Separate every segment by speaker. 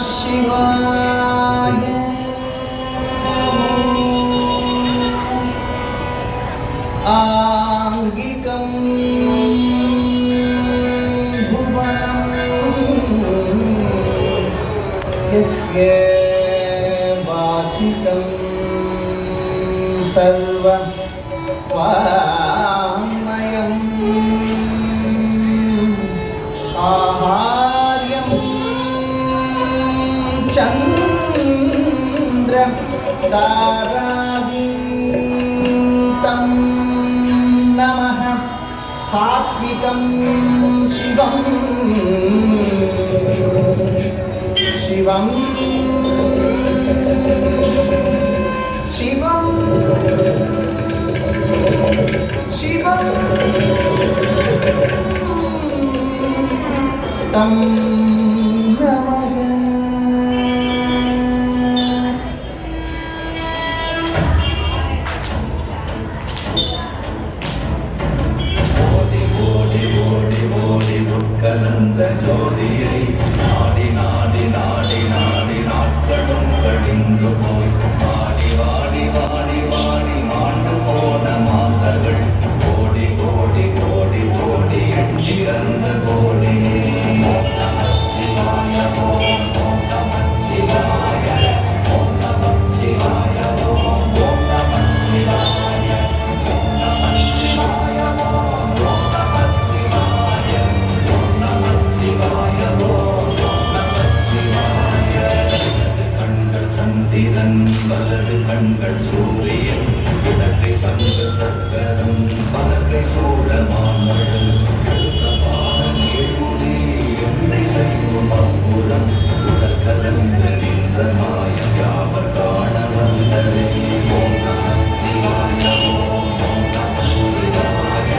Speaker 1: शिवाय आंगिकं भुवनं यस्य वाचिकं सर्ववाङ्मयम् आहार्यं चन्द्र तारादीतं नमः सात्विकं शिवं शिवं शिवं शिवं तं नमः।
Speaker 2: கலந்த ஜோதியை நாடி நாடி நாடி நாடி நாட்களும் கடிந்து போய் வாடி வாடி வாடி வாடி மாண்டு போன மாந்தர்கள் கோடி கோடி கோடி கோடி எண்ணிறந்த கோடி ஓம் நம சிவாய ஓம் ஓம் நம சிவாய ஓம் நம சிவாய ஓம் ஓம் நம சிவாய ஓம் நம சிவாய ஓம் ஓம் நம சிவாய ஓம் நம சிவாய ஓம் ஓம் நம சிவாய. கண்கள் சந்திரன் வலது கண்கள் சூரியன் இடத்தை சங்க சக்கரம் பலகை சூழமாமழல் எழுத்தமான நீழ்முடி எண்ணெய் செய்யும் அப்புறம் உடல் கலந்து நின்ற மாயம் யாவர் காண வந்தரே. ஓம் நம சிவாய ஓம் ஓம் நம சிவாய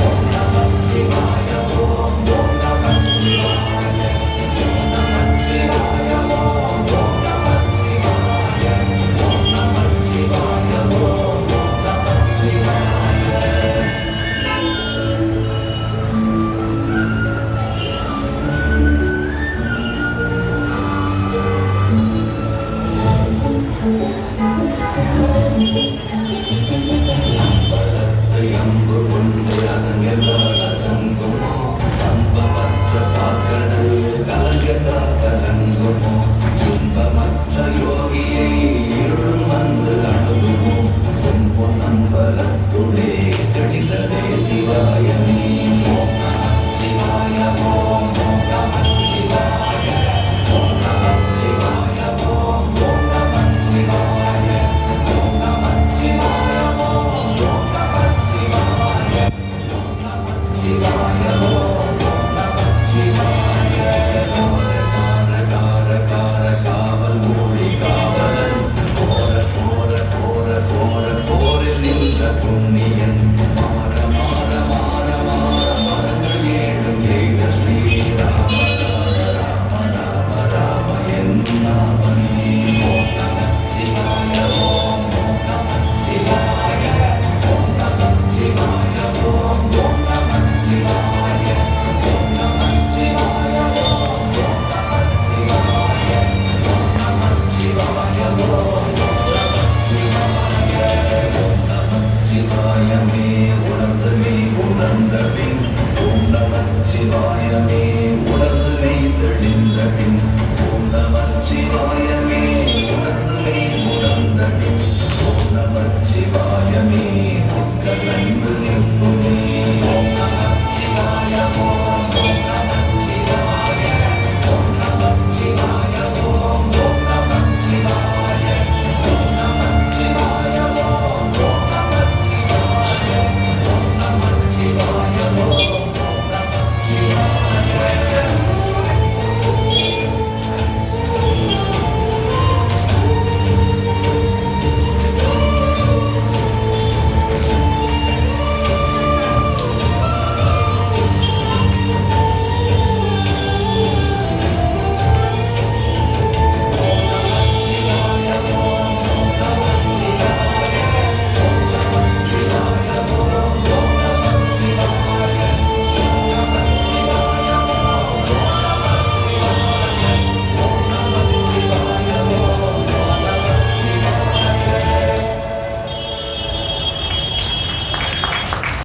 Speaker 2: ஓம் நம சிவாய ஓம் ஓம் நம சிவாய ஓம் நம சிவாய ஓம் ஓம் நம சிவாய ஓம் நம சிவாய ஓம் ஓம் நம சிவாய. பலத்தை அம்பு கொண்டு அசங்கெல்லாம் அசங்குமோ அன்பமற்ற பாக்கடல் கலங்கெல்லாம் கலங்குமோ இன்பமற்ற